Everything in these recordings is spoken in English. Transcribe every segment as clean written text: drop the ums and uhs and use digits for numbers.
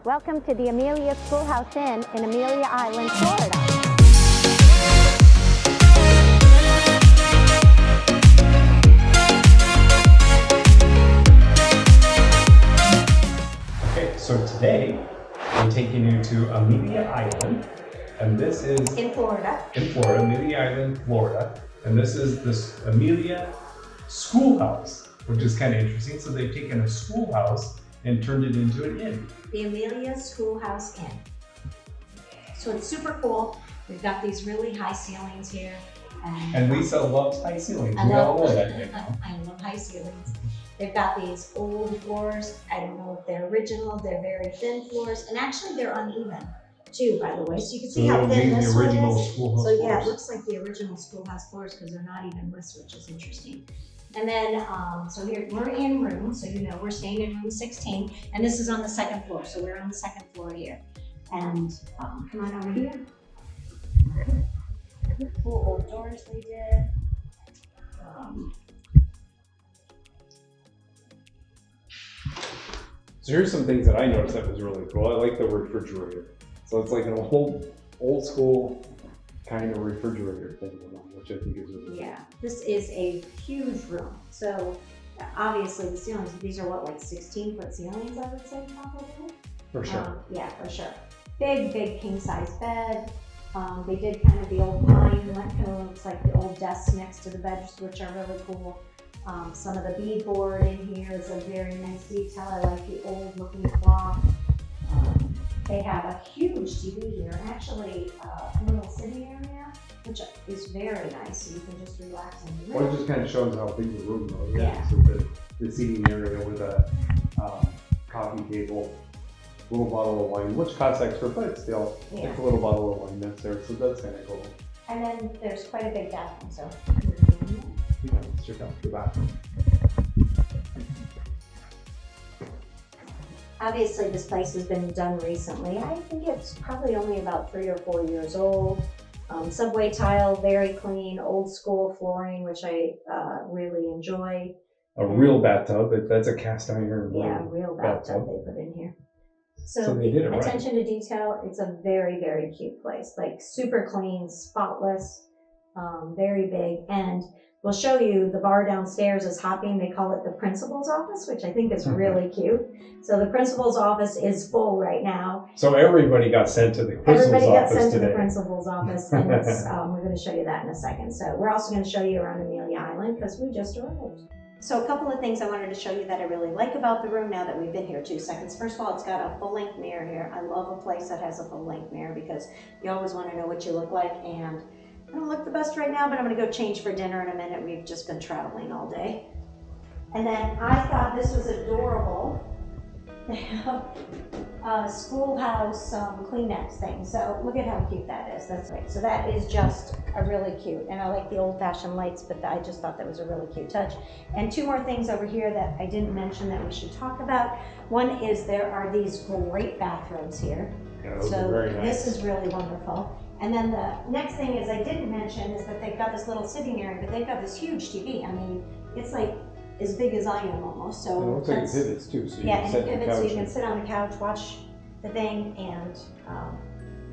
Welcome to the Amelia Schoolhouse Inn in Amelia Island, Florida. Okay, so today I'm taking you to Amelia Island, and this is In Florida, Amelia Island, Florida, and this is this Amelia Schoolhouse, which is kind of interesting. So they've taken a schoolhouse and turned it into an inn. The Amelia Schoolhouse Inn. So it's super cool. We've got these really high ceilings here. And Lisa loves high ceilings. I We all love, know that right now. I love high ceilings. They've got these old floors. I don't know if they're original. They're very thin floors. And actually they're uneven too, by the way. So you can see how thin this one is. Schoolhouse So yeah, it floors. looks like the original schoolhouse floors because they're not even widths, which is interesting. And then, so here, we're in room, so you know, we're staying in room 16, and this is on the second floor, so we're on the second floor here. And come on over here. Cool old doors they did. So here's some things that I noticed that was really cool. I like the refrigerator. So it's like an old school kind of refrigerator thing going on, which I think is really Yeah, this is a huge room. So obviously the ceilings, these are what, like 16-foot ceilings, I would say, probably? for sure. Yeah, for sure. Big king size bed. They did kind of the old pine, that kind of looks like the old desks next to the beds, which are really cool. Some of the beadboard in here is a very nice detail. I like the old looking clock. They have a huge TV here, actually a little sitting area, which is very nice. So you can just relax and Well, it just kind of shows how big the room is. Yeah. So the seating area with a coffee table, little bottle of wine, which costs extra, but still, Yeah. it's a little bottle of wine that's there, so that's kind of cool. And then there's quite a big bathroom, so. Yeah, let's check out the bathroom. Obviously, this place has been done recently. I think it's probably only about 3 or 4 years old. Subway tile, very clean, old school flooring, which I really enjoy. A real bathtub, that's a cast iron. Yeah, real bathtub they put in here. So they did it right. Attention to detail, it's a very cute place. Like super clean, spotless, very big. And we'll show you the bar downstairs is hopping. They call it the principal's office, which I think is really cute. So the principal's office is full right now. So everybody got sent to the principal's Everybody got office sent today. to the principal's office, and it's, we're going to show you that in a second. So we're also going to show you around Amelia Island because we just arrived. So a couple of things I wanted to show you that I really like about the room now that we've been here 2 seconds. First of all, it's got a full-length mirror here. I love a place that has a full-length mirror because you always want to know what you look like, and I don't look the best right now, but I'm going to go change for dinner in a minute. We've just been traveling all day. And then I thought this was adorable. They have a schoolhouse Kleenex thing. So look at how cute that is. That's right. So that is just a really cute. And I like the old-fashioned lights, but I just thought that was a really cute touch. And 2 more things over here that I didn't mention that we should talk about. One is there are these great bathrooms here. Yeah, those So are very nice. this is really wonderful. And then the next thing is I didn't mention is that they've got this little sitting area, but they've got this huge TV. I mean, it's like as big as I am almost. So It looks like it that's- pivots too, so you yeah, can and sit it on the pivots so you couch. can sit on the couch, watch the thing, and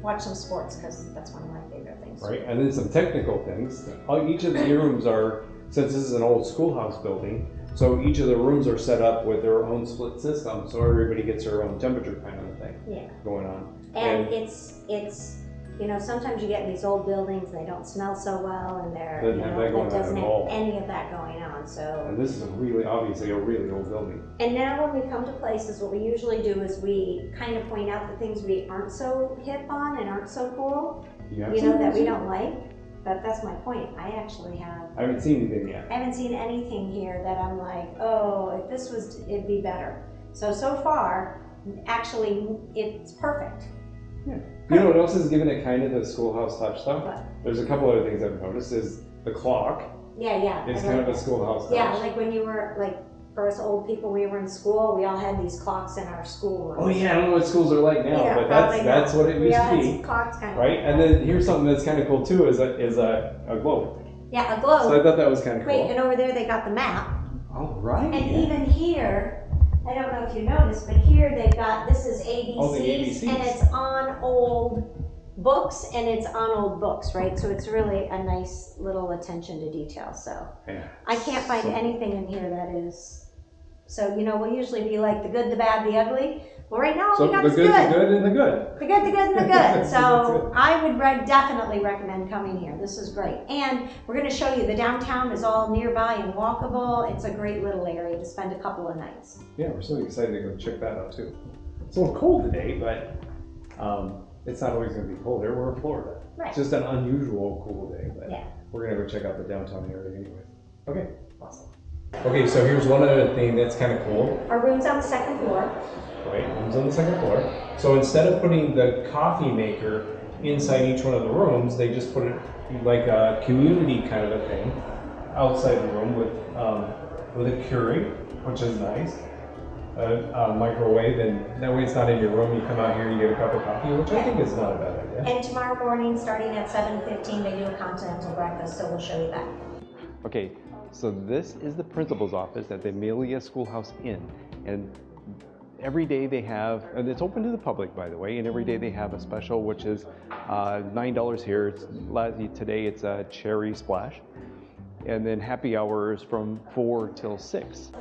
watch some sports because that's one of my favorite things. Right, and then some technical things. Each of the rooms are, since this is an old schoolhouse building, so each of the rooms are set up with their own split system, so everybody gets their own temperature kind of a thing Yeah, going on. and it's you know, sometimes you get in these old buildings, they don't smell so well, and they're Doesn't you have know, that going it on doesn't at have all. any of that going on. So. And this is obviously a really old building. And now when we come to places, what we usually do is we kind of point out the things we aren't so hip on and aren't so cool, You have you know, some that we music? don't like. But that's my point. I actually have, I haven't seen anything yet. I haven't seen anything here that I'm like, oh, if this was, it'd be better. So far, actually, it's perfect. Yeah. You know what else is giving it kind of the schoolhouse touch though? What? There's a couple other things I've noticed is the clock Yeah. is I kind like of a that. schoolhouse touch. Yeah, like when you were, like, for us old people, we were in school, we all had these clocks in our school rooms. Oh yeah, I don't know what schools are like now, Yeah, but probably that's not. what it We used all to had be. some clocks kind of Right, like and that. then here's something that's kind of cool too, is a globe. Yeah, a globe. So I thought that was kind of Wait, cool. and over there they got the map. All right. And even here, I don't know if you noticed, but here they've got, this is ABCs, Oh, the ABCs. and it's on old books, and it's on old books, right? So it's really a nice little attention to detail. So Yeah. I can't find anything in here that is, so you know, we'll usually be like the good, the bad, the ugly. Well, right now So we got the the good, good. the good, and the good. The good, the good, and the good. That's So it. I would definitely recommend coming here. This is great. And we're going to show you the downtown is all nearby and walkable. It's a great little area to spend a couple of nights. Yeah, we're so excited to go check that out too. It's a little cold today, but it's not always going to be cold here. We're in Florida. Right. It's just an unusual cool day, but Yeah. we're going to go check out the downtown area anyway. Okay, awesome. Okay, so here's one other thing that's kind of cool. Our room's on the second floor. Right, rooms on the second floor. So instead of putting the coffee maker inside each one of the rooms, they just put it like a community kind of a thing outside the room with a Keurig, which is nice. A microwave, and that way it's not in your room. You come out here, you get a cup of coffee, which I think is not a bad idea. And tomorrow morning, starting at 7:15, they do a continental breakfast, so we'll show you that. Okay, so this is the principal's office at the Amelia Schoolhouse Inn, and every day they have, and it's open to the public by the way, and every day they have a special which is $9 here. Today it's a cherry splash, and then happy hours from 4 till 6.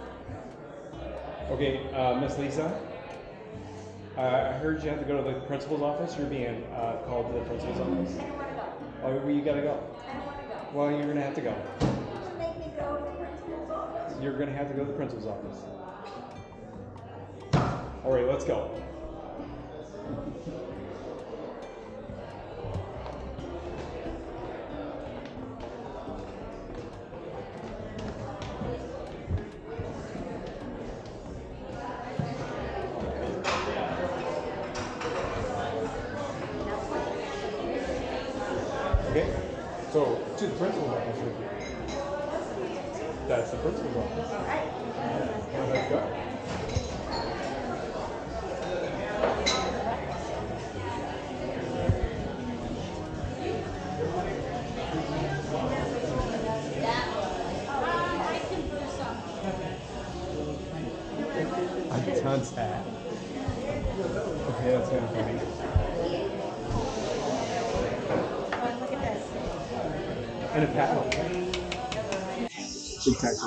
Okay, Miss Lisa, I heard you have to go to the principal's office. You're being called to the principal's office. I don't want to go. Oh, where you gotta go? I don't want to go. Well, you're gonna have to go. Don't make me go to the principal's office. You're gonna have to go to the principal's office. All right, let's go. Okay, so to the principal's office. That's the principal's office. All right. Let's go. I'm sad. Okay, that's kind of funny. Look at this. And a paddle. Big time.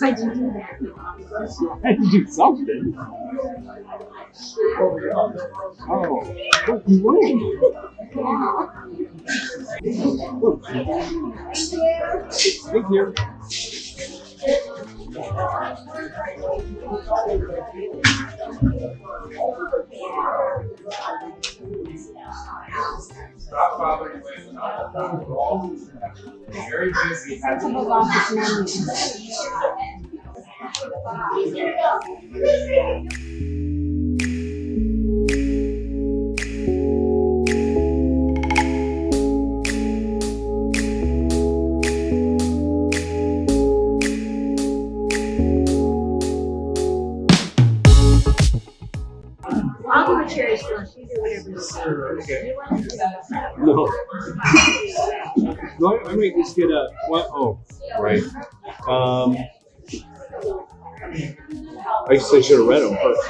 How'd you do that? I had to do something. Oh, what you doing? Thank you. Stop bothering me. Very busy. Principal's office menu. I'll do a cherry splash. You do whatever you want. Okay. No. No, I might just get a what? Oh, right. I guess I should have read them first.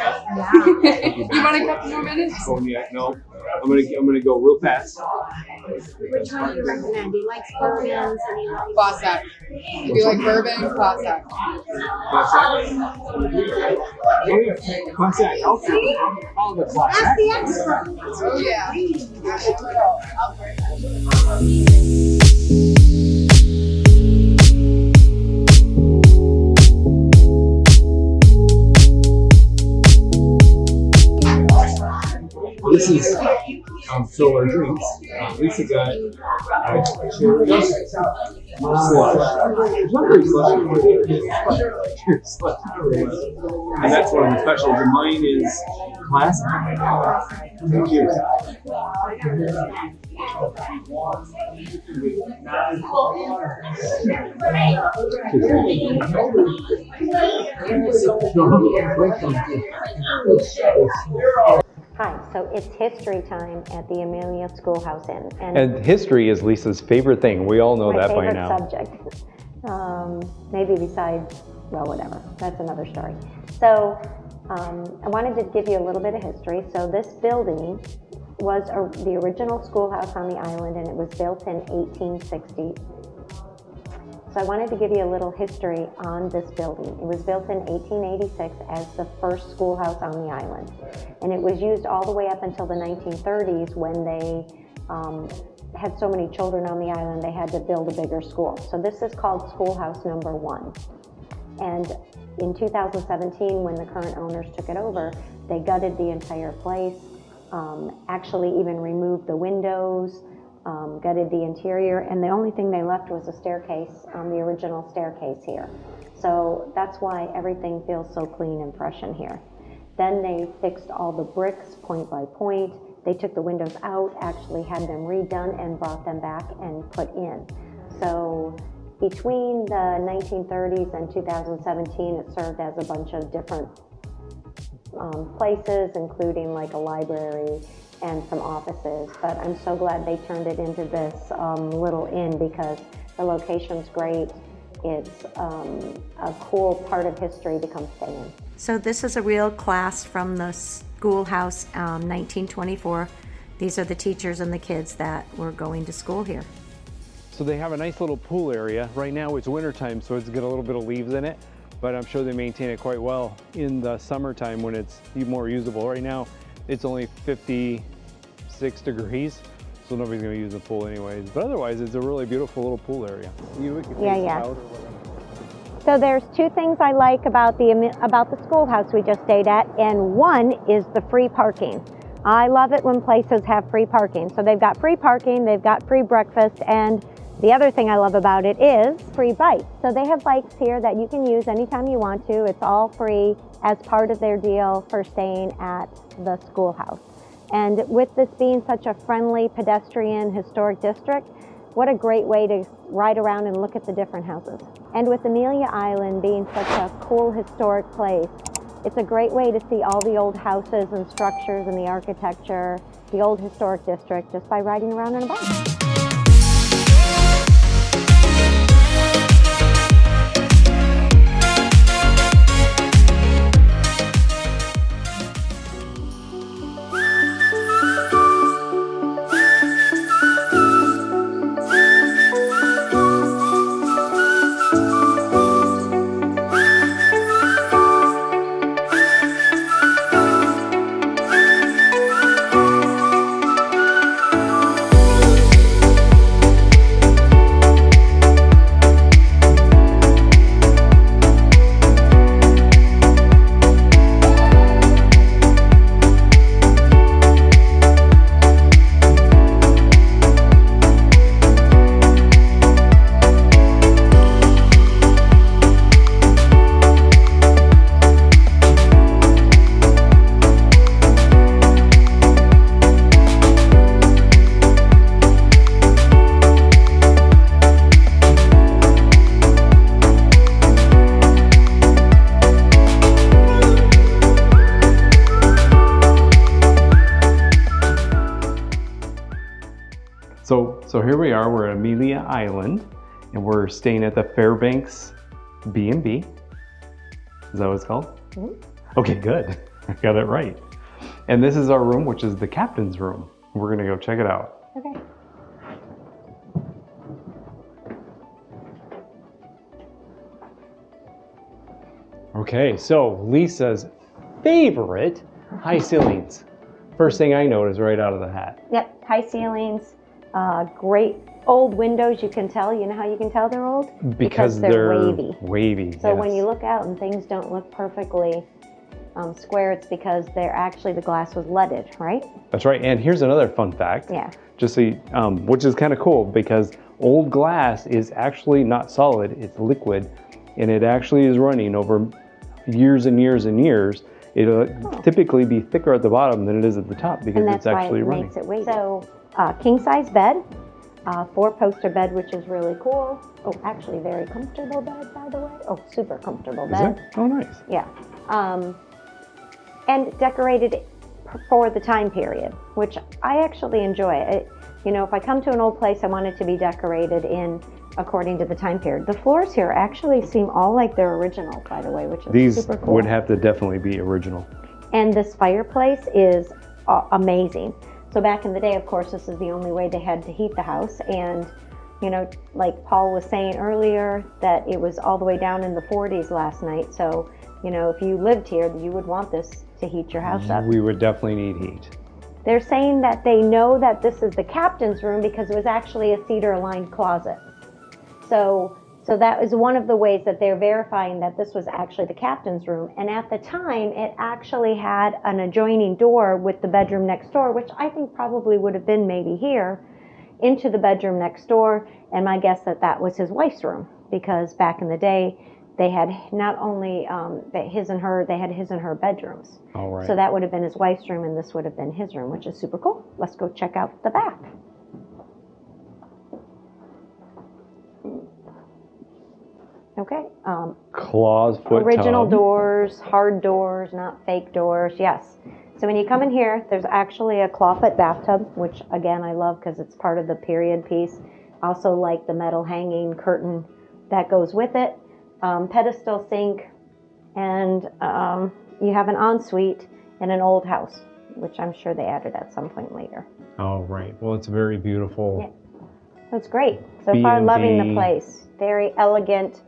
You want a couple more minutes? Oh yeah, no. I'm gonna go real fast. Which one do you recommend? Do you like bourbons? And you like Classic. If you like bourbon, classic. Classic. Oh yeah, classic. All the classic. Ask the expert. Oh yeah. This is fill our drinks. Lisa got cherry And that's one of the specials. And mine is classic. Hi, so it's history time at the Amelia Schoolhouse Inn. And history is Lisa's favorite thing. We all know that by now. My favorite subject. Maybe besides, well, whatever. That's another story. So I wanted to give you a little bit of history. So this building was the original schoolhouse on the island, and it was built in 1860. So I wanted to give you a little history on this building. It was built in 1886 as the first schoolhouse on the island. And it was used all the way up until the 1930s when they had so many children on the island, they had to build a bigger school. So this is called Schoolhouse Number 1. And in 2017, when the current owners took it over, they gutted the entire place, actually even removed the windows, gutted the interior, and the only thing they left was a staircase, the original staircase here. So that's why everything feels so clean and fresh in here. Then they fixed all the bricks point by point. They took the windows out, actually had them redone and brought them back and put in. So between the 1930s and 2017, it served as a bunch of different places, including like a library and some offices. But I'm so glad they turned it into this little inn because the location's great. It's a cool part of history to come stay in. So this is a real class from the schoolhouse, 1924. These are the teachers and the kids that were going to school here. So they have a nice little pool area. Right now it's wintertime, so it's got a little bit of leaves in it, but I'm sure they maintain it quite well in the summertime when it's more usable. Right now it's only 56 degrees, so nobody's gonna use the pool anyways. But otherwise, it's a really beautiful little pool area. Yeah. So there's two things I like about the schoolhouse we just stayed at, and one is the free parking. I love it when places have free parking. So they've got free parking, they've got free breakfast, and the other thing I love about it is free bikes. So they have bikes here that you can use anytime you want to. It's all free as part of their deal for staying at the schoolhouse. And with this being such a friendly, pedestrian, historic district, what a great way to ride around and look at the different houses. And with Amelia Island being such a cool, historic place, it's a great way to see all the old houses and structures and the architecture, the old historic district, just by riding around in a bike. So here we are, we're at Amelia Island, and we're staying at the Fairbanks B&B. Is that what it's called? Mm-hmm. Okay, good. I got it right. And this is our room, which is the captain's room. We're gonna go check it out. Okay. Okay, so Lisa's favorite, high ceilings. First thing I noticed right out of the hat. Yep, high ceilings, great old windows. You can tell, you know how you can tell they're old? Because they're wavy. So yes. when you look out and things don't look perfectly square, it's because they're actually, the glass was leaded, right? That's right, and here's another fun fact. Yeah. Just so you, which is kind of cool because old glass is actually not solid, it's liquid, and it actually is running over years and years and years. It'll typically be thicker at the bottom than it is at the top because And it's that's why actually it running. makes it weighty. So, king size bed, 4-poster bed, which is really cool. Oh, actually very comfortable bed, by the way. Oh, super comfortable Is bed. it? Oh, nice. Yeah. And decorated for the time period, which I actually enjoy. You know, if I come to an old place, I want it to be decorated in according to the time period. The floors here actually seem all like they're original, by the way, which is These super cool. would have to definitely be original. And this fireplace is amazing. So back in the day, of course, this is the only way they had to heat the house. And, you know, like Paul was saying earlier, that it was all the way down in the 40s last night. So, you know, if you lived here, you would want this to heat your house up. We would definitely need heat. They're saying that they know that this is the captain's room because it was actually a cedar-lined closet. So that is one of the ways that they're verifying that this was actually the captain's room. And at the time, it actually had an adjoining door with the bedroom next door, which I think probably would have been maybe here, into the bedroom next door. And my guess that was his wife's room, because back in the day, they had not only his and her bedrooms. All right. So that would have been his wife's room, and this would have been his room, which is super cool. Let's go check out the back. Okay. Claws, foot Original tub. doors, hard doors, not fake doors. Yes. So when you come in here, there's actually a clawfoot bathtub, which again I love because it's part of the period piece. Also like the metal hanging curtain that goes with it. Pedestal sink, and you have an ensuite in an old house, which I'm sure they added at some point later. Oh, right. Well, it's very beautiful. Yeah. That's great. So far, loving the B&B. place. Very elegant.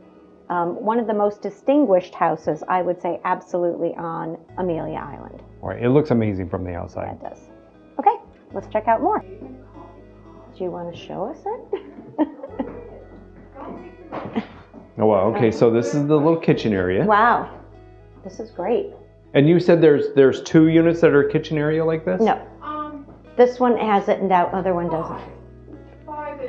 One of the most distinguished houses, I would say, absolutely on Amelia Island. All right. It looks amazing from the Yeah, outside. it does. Okay, let's check out more. Do you want to show us it? Oh, wow. Okay, so this is the little kitchen area. Wow, this is great. And you said there's 2 units that are kitchen area like this? No, this one has it and that other one doesn't.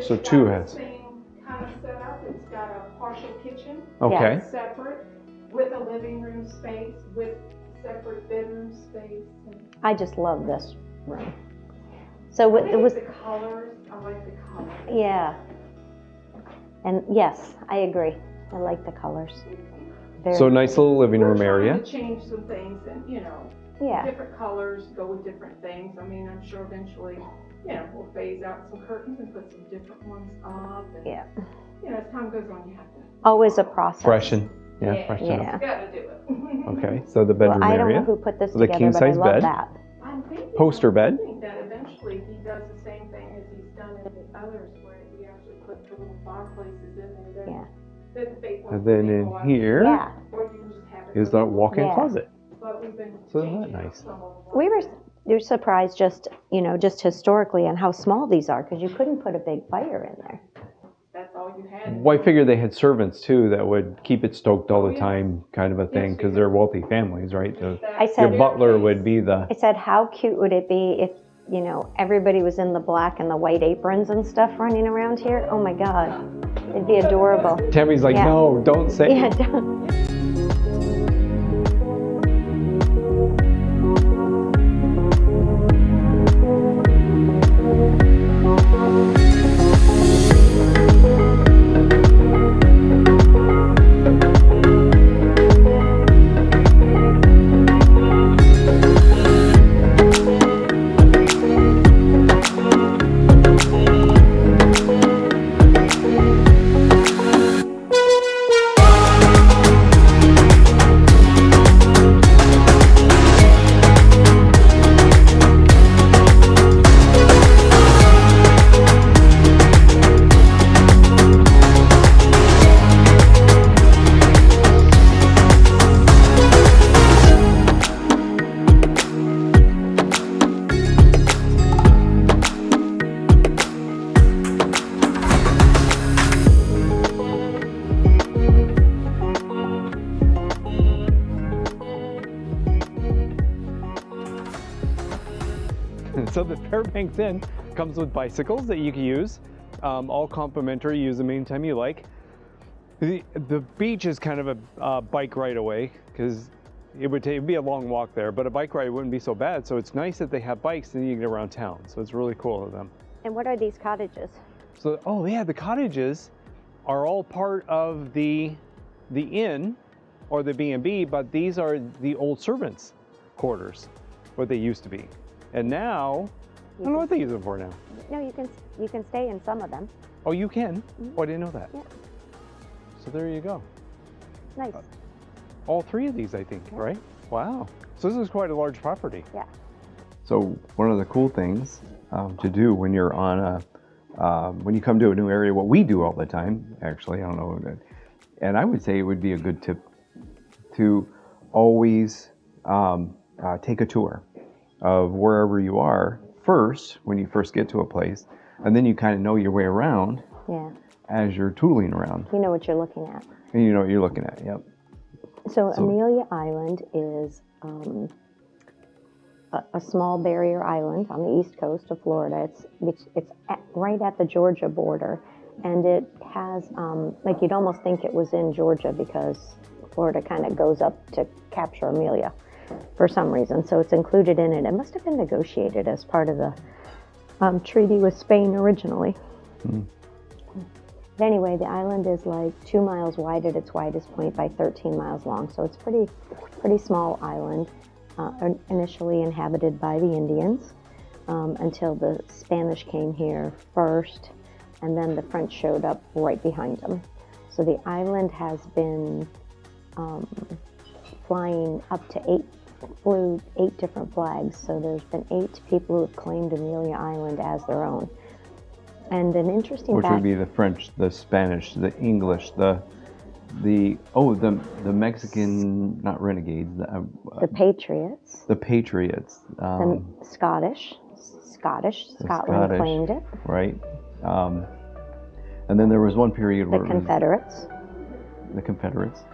So 2 has. Same kind of setup. It's got a partial kitchen, Okay. separate, with a living room space, with separate bedroom space. And I just love this room. So I it was, think the colors. I like the colors. yeah. And yes, I agree. I like the colors. Very So nice little living We're room trying area. to change some things, and Yeah. different colors go with different things. I mean, I'm sure eventually, we'll phase out some curtains and put some different ones up. And, Yeah. as time goes on, you have to. Always a process. Freshen. Yeah, freshen Yeah. up. You gotta do it. Okay, so the bedroom Well, I don't know area. who put this The together, king but I size love bed. that. I'm thinking, Poster bed. I think that eventually he does the same thing as he's done in the others, where we actually put the little fireplaces in there. Yeah. That they And then in go out, here Yeah. or you just have it is the with- walk-in Yeah. closet. But we've been So isn't that changing up nice? some of them. You're surprised just historically on how small these are, because you couldn't put a big fire in there. That's all you had. Well, I figured they had servants too that would keep it stoked all the yeah. time, kind of a thing, Yes, because we they're wealthy families, right? The- I said- your butler would be the. I said, how cute would it be if, everybody was in the black and the white aprons and stuff running around here? Oh my God, it'd be adorable. Tammy's like, Yeah. no, don't say. Yeah, don't. So the Fairbanks Inn comes with bicycles that you can use. all complimentary. Use them anytime you like. The beach is kind of a bike ride away because it'd be a long walk there, but a bike ride wouldn't be so bad. So it's nice that they have bikes and you can get around town. So it's really cool of them. And what are these cottages? So, oh yeah, the cottages are all part of the inn or the B&B, but these are the old servants' quarters, what they used to be. And now, I don't know what they use them for now. No, you can stay in some of them. Oh, you can? Mm-hmm. Oh, I didn't know that. Yeah. So there you go. Nice. All three of these, I think, Yeah. right? Wow. So this is quite a large property. Yeah. So one of the cool things to do when you're on when you come to a new area, what we do all the time, actually, I don't know, and I would say it would be a good tip to always take a tour of wherever you are first when you first get to a place, and then you kind of know your way around. Yeah. As you're tooling around. You know what you're looking at. And you know what you're looking at, yep. So Amelia Island is a small barrier island on the east coast of Florida. It's right at the Georgia border, and it has, like you'd almost think it was in Georgia because Florida kind of goes up to capture Amelia for some reason. So it's included in it. It must have been negotiated as part of the treaty with Spain originally. Mm. But anyway, the island is like 2 miles wide at its widest point by 13 miles long. So it's pretty small island, initially inhabited by the Indians until the Spanish came here first, and then the French showed up right behind them. So the island has been flying up to flew 8 different flags. So there's been 8 people who have claimed Amelia Island as their own. And an interesting Which would be the French, the Spanish, the English, the Mexican, not renegades, the Patriots. The Patriots. The Scottish, Scotland claimed it. Right. And then there was one period where the Confederates. The Confederates.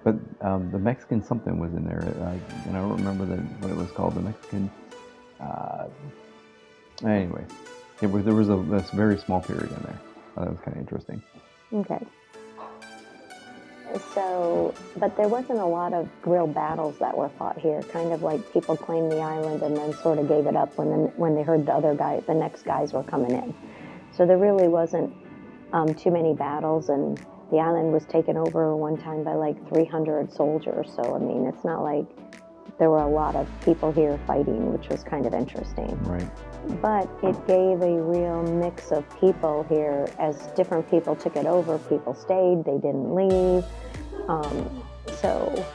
But the Mexican something was in there, and I don't remember what it was called. The Mexican. Anyway. There was this very small period in there. That was kind of interesting. Okay. So, but there wasn't a lot of real battles that were fought here. Kind of like people claimed the island and then sort of gave it up when they heard the next guys were coming in. So there really wasn't too many battles, and the island was taken over one time by like 300 soldiers. So I mean, it's not like there were a lot of people here fighting, which was kind of interesting. Right. But it gave a real mix of people here. As different people took it over, people stayed, they didn't leave. So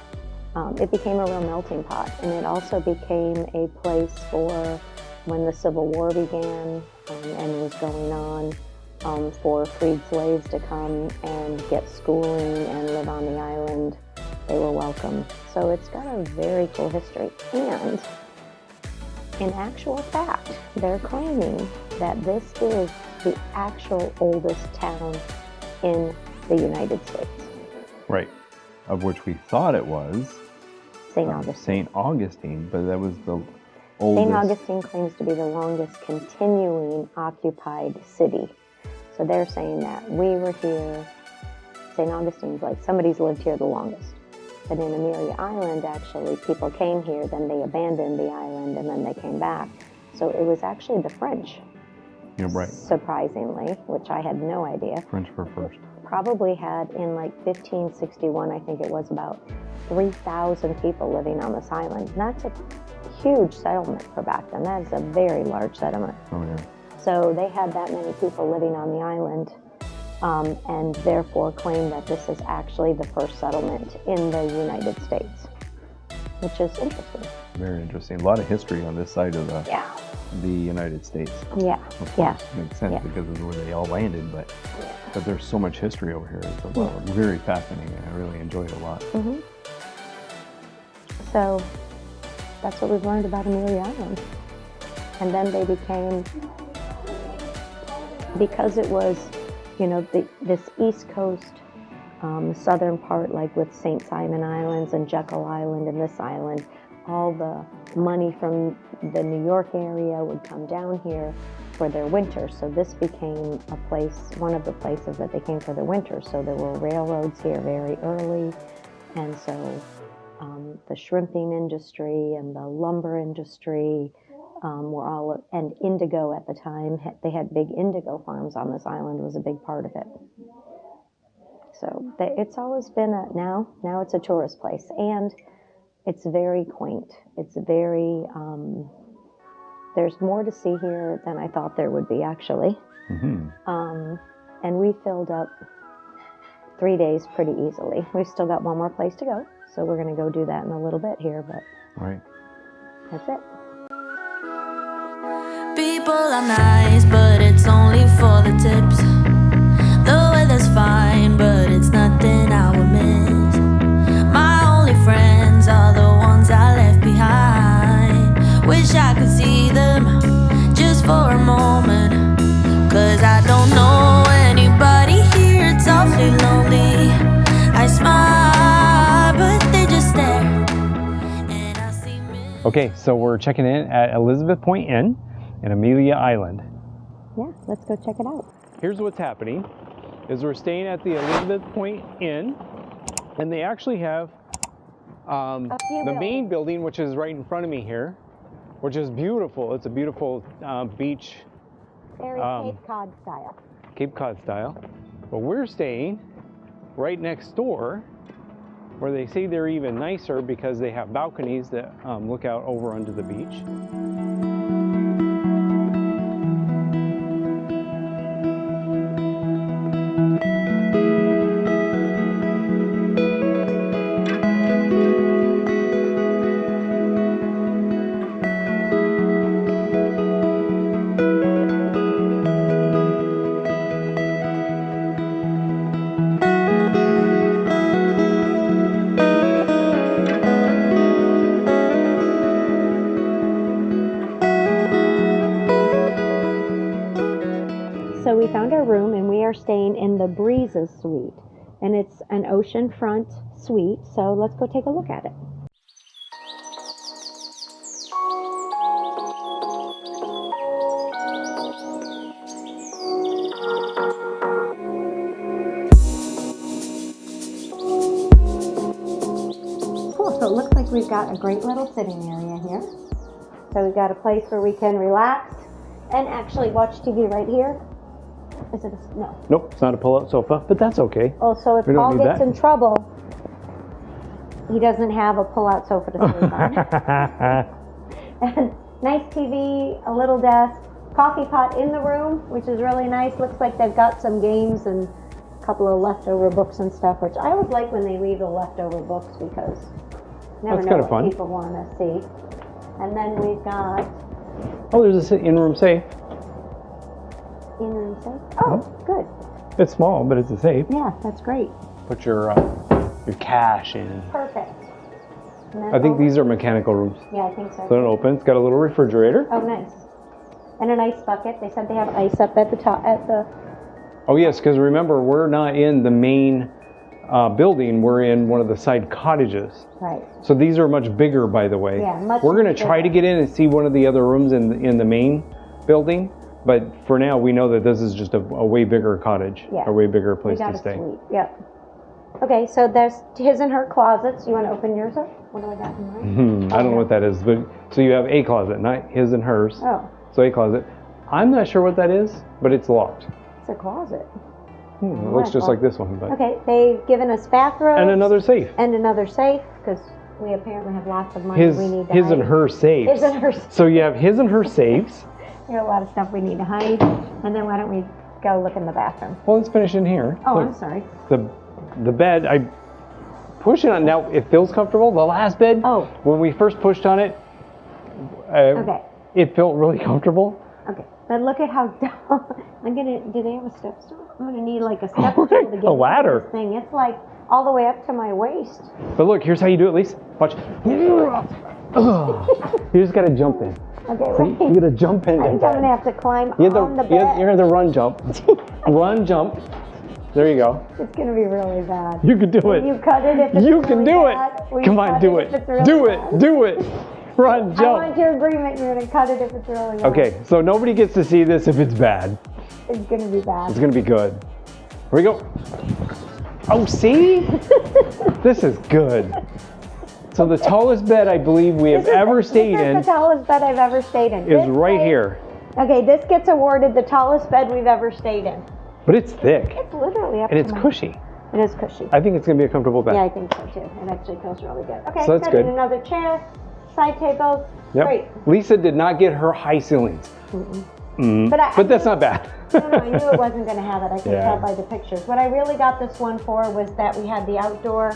it became a real melting pot. And it also became a place for when the Civil War began and was going on, for freed slaves to come and get schooling and live on the island. They were welcome. So it's got a very cool history. And in actual fact, they're claiming that this is the actual oldest town in the United States. Right. Of which we thought it was St. Augustine. St. Augustine, but that was the oldest. St. Augustine claims to be the longest continuing occupied city. So they're saying that we were here. St. Augustine's like somebody's lived here the longest. But in Amelia Island, actually, people came here, then they abandoned the island, and then they came back. So it was actually the French. You're right. Surprisingly, which I had no idea. French were first. Probably had in like 1561, I think it was about 3,000 people living on this island. And that's a huge settlement for back then. That is a very large settlement. Oh, yeah. So they had that many people living on the island. And therefore claim that this is actually the first settlement in the United States, which is interesting. Very interesting. A lot of history on this side of the United States. Yeah. Of course, makes sense because of where they all landed, but there's so much history over here. It's very fascinating. I really enjoyed it a lot. Mm-hmm. So that's what we've learned about Amelia Island. And then they became, because it was, you know, this East Coast, southern part, like with St. Simon Islands and Jekyll Island and this island, all the money from the New York area would come down here for their winter. So this became a place, one of the places that they came for their winter. So there were railroads here very early. And so the shrimping industry and the lumber industry were all, and indigo at the time, they had big indigo farms on this island, was a big part of it. So it's always been now it's a tourist place, and it's very quaint. It's very, there's more to see here than I thought there would be, actually. And we filled up 3 days pretty easily. We've still got one more place to go, so we're going to go do that in a little bit here, but that's it. People are nice, but it's only for the tips. The weather's fine, but it's nothing I would miss. My only friends are the ones I left behind. Wish I could see them just for a moment, 'cause I don't know anybody here, it's awfully lonely. I smile, but they just stare, and I see me. Okay, so we're checking in at Elizabeth Point Inn in Amelia Island. Yeah, let's go check it out. Here's what's happening, is we're staying at the Elizabeth Point Inn, and they actually have the main building, which is right in front of me here, which is beautiful. It's a beautiful beach. Very Cape Cod style. Cape Cod style. But we're staying right next door, where they say they're even nicer because they have balconies that look out over onto the beach. So we found our room, and we are staying in the Breezes suite, and it's an oceanfront suite. So let's go take a look at it. Cool. So it looks like we've got a great little sitting area here. So we've got a place where we can relax and actually watch TV right here. Is it no? Nope, it's not a pull-out sofa, but that's okay. Oh, so if We don't Paul need gets that. in trouble, he doesn't have a pull-out sofa to sleep on. And nice TV, a little desk, coffee pot in the room, which is really nice. Looks like they've got some games and a couple of leftover books and stuff, which I always like when they leave the leftover books, because you never That's know kinda what fun. people want to see. And then we've got Oh, there's a in-room safe. in-room safe. Oh, good. It's small, but it's a safe. Yeah, that's great. Put your cash in. Perfect. And then I think over- these are mechanical rooms. Yeah, I think so. So it opens. It's got a little refrigerator. Oh, nice. And an ice bucket. They said they have ice up at the top, at the... Oh yes, because remember, we're not in the main building. We're in one of the side cottages. Right. So these are much bigger, by the way. Yeah, much We're going to bigger. try to get in and see one of the other rooms in the main building. But for now, we know that this is just a way bigger cottage, Yeah. a way bigger We place got to a stay. suite. Yep. Okay, so there's his and her closets. You want to open yours up? What do I got in mine? I don't know what that is, but so you have a closet, not his and hers. Oh, So a closet. I'm not sure what that is, but it's locked. it's a closet. It looks just like this one, but Okay, they've given us bathrobes. and another safe. And another safe, because we apparently have lots of money His we need to his hide. and her safes. His and her. So you have his and her safes. There's a lot of stuff we need to hide. And then why don't we go look in the bathroom? Well, let's finish in here. Oh, Look, I'm sorry. the bed, I push it on, now it feels comfortable. The last bed, Oh. when we first pushed on it, Okay. it felt really comfortable. Okay, but look at how do they have a step stool? I'm gonna need like a step stool to get A ladder. this thing. It's like all the way up to my waist. But look, here's how you do it, Lisa. Watch. You just gotta jump in. Okay, See? right. You gotta jump in. I think I'm gonna have to climb You have on the the, bed. you're the run jump. Run jump. There you go. It's gonna be really bad. You can do Will it. you cut it if it's You really can do bad? it. Will you Come on, cut do if it. it's really Do bad? it. Do it. Run, I jump. want your agreement. You're gonna cut it if it's really bad. Okay, so nobody gets to see this if it's bad. It's gonna be bad. It's gonna be good. Here we go. Oh, see? This is good. So the tallest bed I believe we have ever stayed This in is the tallest bed I've ever stayed in. is This right place- here. Okay, this gets awarded the tallest bed we've ever stayed in. But it's thick It's literally up and to it's my- cushy. It is cushy. I think it's gonna be a comfortable bed. Yeah, I think so too. It actually feels really good. Okay, So that's good. in another chair, side tables. Yep. Great. Lisa did not get her high ceilings. But that's not bad. No, I knew it wasn't going to have it. I could Yeah. tell by the pictures. What I really got this one for was that we had the outdoor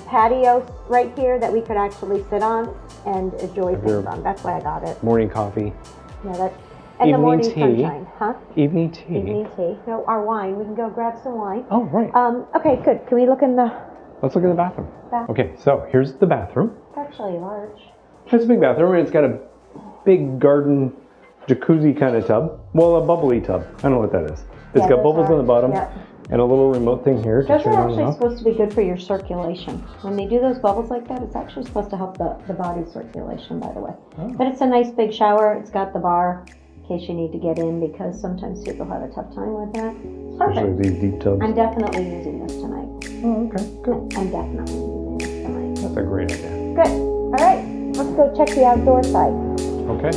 patio right here that we could actually sit on and enjoy things on. That's why I got it. Morning coffee, Yeah, that, and the Evening morning tea. sunshine, huh? evening tea. Evening tea. No, our wine. We can go grab some wine. Oh, right. Okay, good. Can we look in the? Let's look at the bathroom. Bathroom. Okay, so here's the bathroom. It's actually large. It's a big bathroom, and it's got a big garden jacuzzi kind of tub. Well, a bubbly tub. I don't know what that is. It's Yeah, got those bubbles are- on the bottom yep. and a little remote thing here to Those turn are on and actually off. supposed to be good for your circulation. When they do those bubbles like that, it's actually supposed to help the body circulation, by the way. Oh. But it's a nice big shower. It's got the bar in case you need to get in because sometimes people have a tough time with that. Especially Perfect. these deep tubs. I'm definitely using this tonight. Oh, okay, good. I'm definitely using this tonight. That's a great idea. Good. All right. Let's go check the outdoor side. Okay.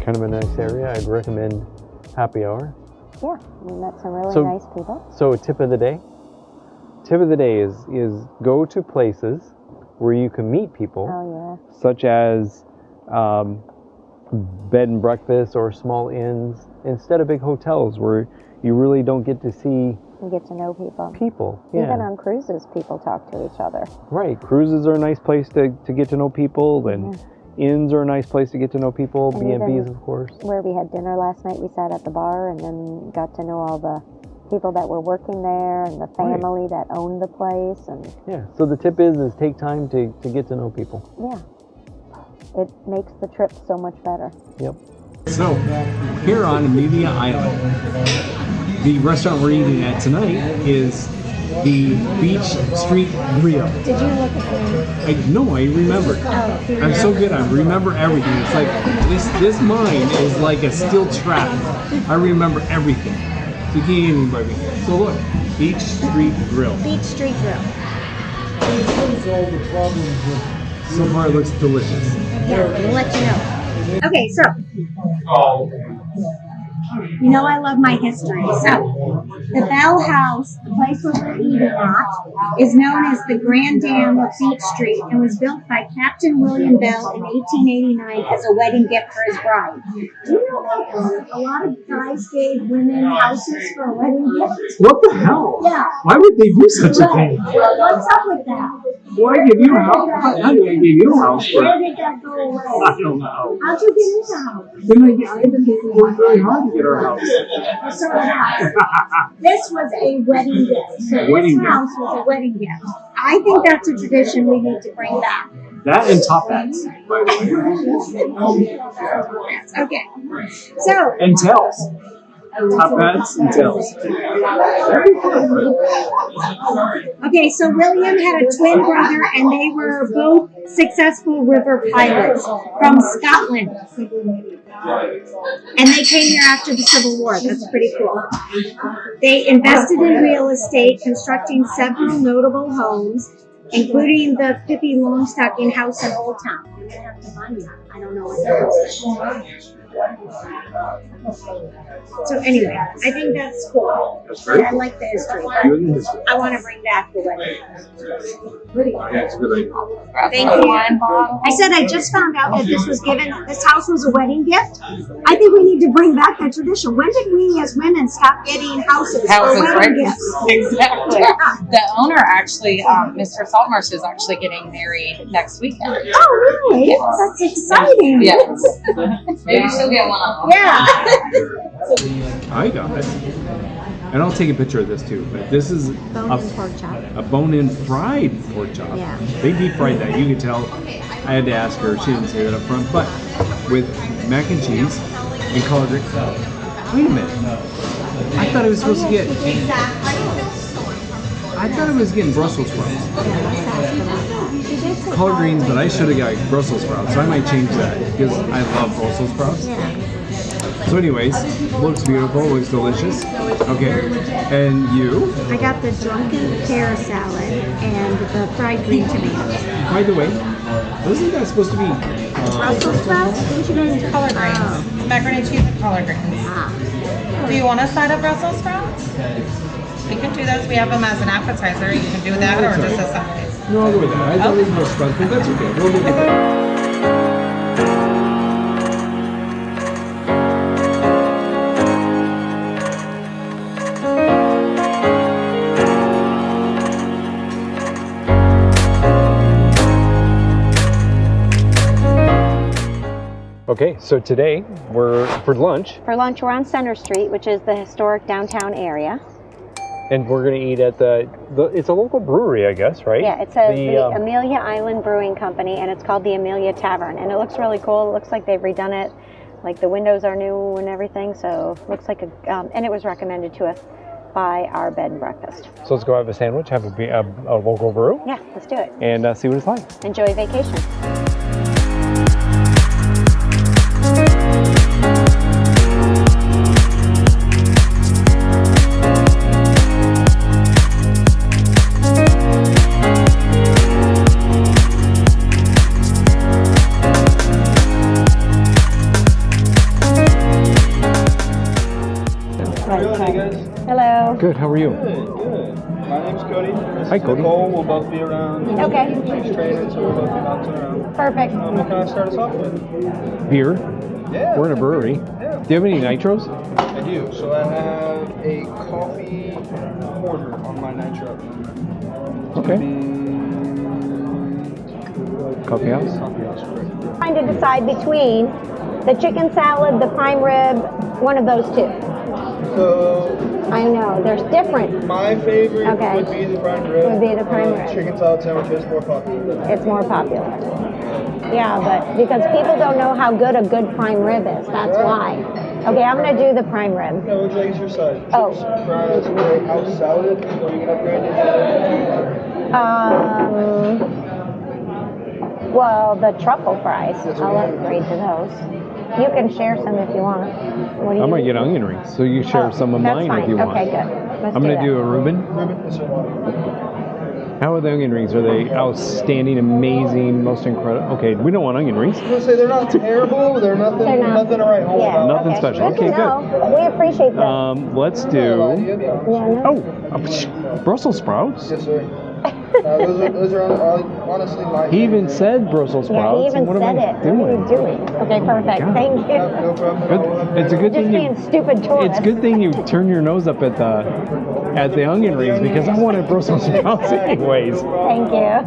Kind of a nice area. I'd recommend happy hour. Yeah, we met some really So- nice people. So tip of the day? Tip of the day is go to places where you can meet people, Oh, such as bed and breakfast or small inns, instead of big hotels where you really don't get to see yeah. You get to know people. people. Even on cruises, people talk to each other. Right. Cruises are a nice place to get to know people, and inns are a nice place to get to know people. And B&Bs, even of course. Where we had dinner last night, we sat at the bar and then got to know all the people that were working there and the family that owned the place. And Yeah. So the tip is take time to get to know people. yeah, it makes the trip so much better. Yep. So, here on Amelia Island, the restaurant we're eating at tonight is the Beach Street Grill. Did you look at me? I remembered. I'm so good. I remember everything. It's like this mind is like a steel trap. I remember everything. So you can't even believe me. So look, Beach Street Grill. Beach Street Grill. So far, it looks delicious. Yeah, we'll let you know. Okay, so You know I love my history. So the Bell House, the place where we're eating at, is known as the Grand Dam of Beach Street and was built by Captain William Bell in 1889 as a wedding gift for his bride. Do you know that a lot of guys gave women houses for a wedding gift? What the hell? Yeah. Why would they do such a thing? What's up with that? Why give you a house? How do I give you a house? Where did that go away? I don't know. How'd you get me a house? Then I've been working very hard to get our house. So did I. This was a wedding gift. So Wedding this gift. house was a wedding gift. I think that's a tradition we need to bring back. That and top hats, by the way. Okay. So, And tails. Top hats and tails. okay, so William had a twin brother and they were both successful river pilots from Scotland. And they came here after the Civil War. That's pretty cool. They invested in real estate, constructing several notable homes, including the Pippi Longstocking house in Old Town. I'm gonna have to find that. I don't know what that is. So anyway, I think that's cool. That's great. I like the history. You and the history. I want to bring back the wedding. Yeah, it's a good idea. Thank you. I said I just found out that this house was a wedding gift. I think we need to bring back that tradition. When did we as women stop getting houses for wedding gifts? Exactly. Yeah. The owner actually, Mr. Saltmarsh, is actually getting married next weekend. Oh, really? Yes. That's exciting. Yes. Maybe she'll get one of them. Yeah. I got it. And I'll take a picture of this too. But this is Bone-in pork chop. a bone-in fried pork chop. Yeah. They deep fried that. You could tell. I had to ask her. She didn't say that up front. But with mac and cheese and collard greens. Wait a minute. I thought I was supposed to get. I thought I was getting Brussels sprouts. Collard greens, but I should have got Brussels sprouts. So I might change that because I love Brussels sprouts. So anyways, looks beautiful, looks delicious. Okay, and you? I got the drunken pear salad and the fried green tomatoes. By the way, wasn't that supposed to be Brussels sprouts? Didn't you guys Collard greens. Macaroni and cheese and collard greens. Do you want a side of Brussels sprouts? We can do those. We have them as an appetizer. You can do that or just a side. No, I'll go with that. I thought it was Brussels sprouts, but that's okay. We'll look at that. Okay, so today we're for lunch, For lunch, we're on Center Street, which is the historic downtown area. and we're gonna eat at the it's a local brewery, I guess, right? Yeah, it's the Amelia Island Brewing Company, and it's called the Amelia Tavern, and it looks really cool. It looks like they've redone it, like the windows are new and everything. So it looks like and it was recommended to us by our bed and breakfast. So let's go have a sandwich, have a local brew, Yeah, let's do it. and see what it's like. Enjoy vacation. Hello. Good. How are you? Good. My name's Cody. This Hi, is Cody. Nicole. We'll both be around. Okay. She's training, so we'll both be bouncing around. Perfect. What can I start us off with? Beer. Yeah. We're in a brewery. Yeah. Do you have any nitros? I do. So I have a coffee porter on my nitro. Okay. Coffee house. Coffee house, correct. Trying to decide between the chicken salad, the prime rib, one of those two. So I know, there's different. my favorite Okay. would be the prime rib. Would be the prime rib. Chicken salad sandwich is more popular. It's more popular. Yeah, but because people don't know how good a good prime rib is, that's why. Okay, I'm gonna do the prime rib. What would you like as your side? Oh. Chips, fries, or a house salad? Or you can upgrade it. Well, the truffle fries, I'll upgrade to those. You can share some if you want. What do you I might get onion rings, so you share some of that's mine fine. if you want. Okay, good. Let's I'm gonna do that. a Reuben. Reuben, yes, sir. How are the onion rings? Are they outstanding, amazing, most incredible? Okay, we don't want onion rings. I was gonna say they're not terrible. They're nothing. They're not. Nothing to write home Yeah. about. Nothing special. Good to Okay, know. We appreciate that. Let's Yeah, do. no. Brussels sprouts. Yes, sir. Those are honestly my. He even favorite. said Brussels Yeah, sprouts. he even What said am I it. What are you doing? doing? Okay, perfect. God. Thank you. No problem. Good. It's a good Just thing being you. stupid tourists. It's a good thing you turn your nose up at the onion rings because I wanted Brussels sprouts anyways. Thank you.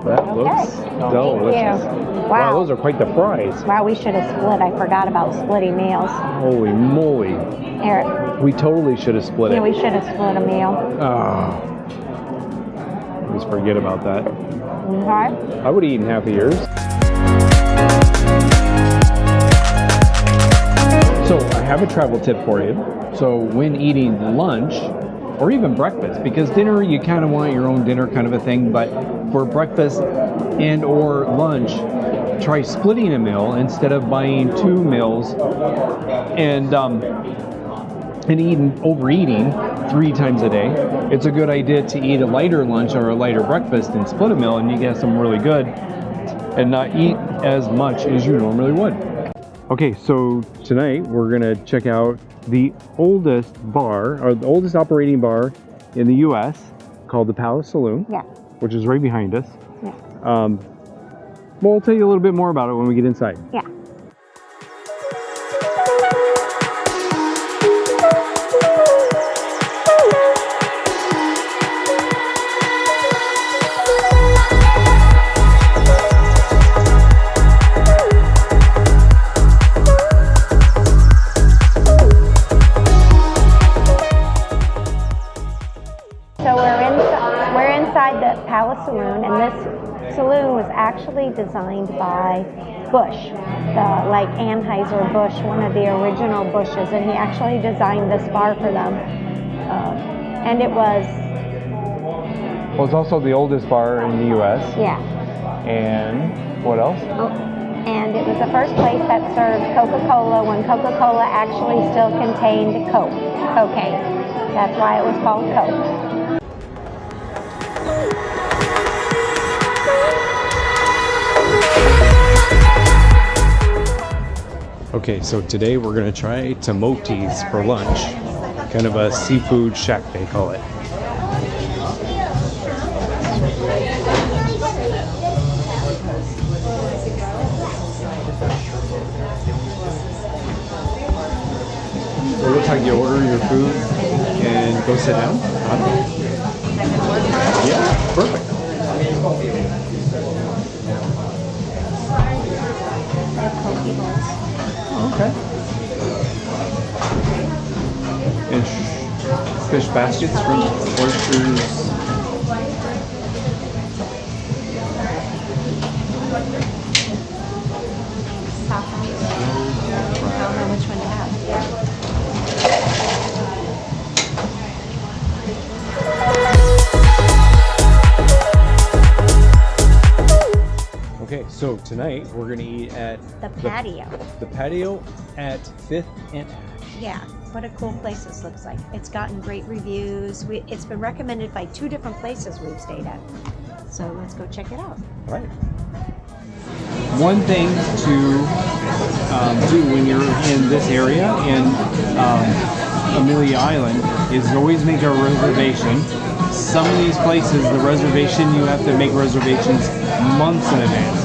That looks delicious. Thank you. Wow, Wow. those are quite the fries. Wow, we should have split. I forgot about splitting meals. Holy moly. Eric, We totally should have split yeah, it. we should have split a meal. Oh. Just forget about that. Okay. I would have eaten half of yours. So I have a travel tip for you. So when eating lunch, or even breakfast, because dinner, you kind of want your own dinner kind of a thing, but for breakfast and or lunch, try splitting a meal instead of buying 2 meals and overeating 3 times a day. It's a good idea to eat a lighter lunch or a lighter breakfast and split a meal, and you get some really good and not eat as much as you normally would. Okay, so tonight we're gonna check out the oldest bar, or the oldest operating bar in the U.S. called the Palace Saloon, Yeah. which is right behind us. Yeah. Well, I'll tell you a little bit more about it when we get inside. Yeah. So we're inside the Palace Saloon, and this saloon was actually designed by Bush, like Anheuser-Busch, one of the original Bushes, and he actually designed this bar for them. And it was, Well, it's also the oldest bar in the U.S. yeah. And what else? Oh, and it was the first place that served Coca-Cola when Coca-Cola actually still contained cocaine. That's why it was called Coke. Okay, so today we're gonna try tamotis for lunch. Kind of a seafood shack, they call it. So it looks like you order your food and go sit down. Yeah, perfect. Okay. And fish baskets from oysters. I don't know which one to have. Okay, so tonight we're gonna eat at The patio. the patio at 5th and Ash. Yeah, what a cool place this looks like. It's gotten great reviews. It's been recommended by 2 different places we've stayed at. So let's go check it out. All right. One thing to do when you're in this area in Amelia Island is always make a reservation. Some of these places, the reservation, you have to make reservations months in advance.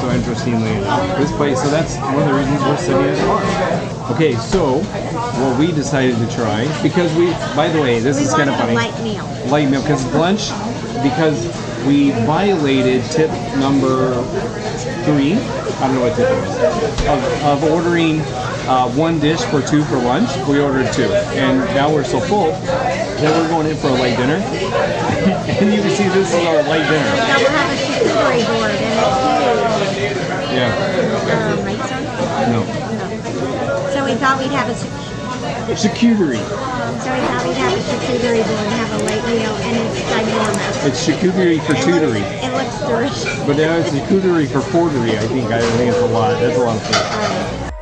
So interestingly enough, this place, so that's one of the reasons we're sitting at the bar. Okay, so what we decided to try, because by the way, this is kind of funny. Light meal. Light meal, because lunch, because we violated tip number 3, I don't know what tip it was, of ordering 1 dish for 2 for lunch. We ordered 2, and now we're so full that we're going in for a light dinner. And you can see this is our light dinner. Now we'll have a charcuterie board and it's huge. Yeah. Lights on? No. No. So we thought we'd have a Charcuterie. charcuterie board and have a light meal, and it's ginormous. It's charcuterie for tutory. It looks delicious. But now it's charcuterie for fortery, I think. I think it's a lot. That's a lot of food.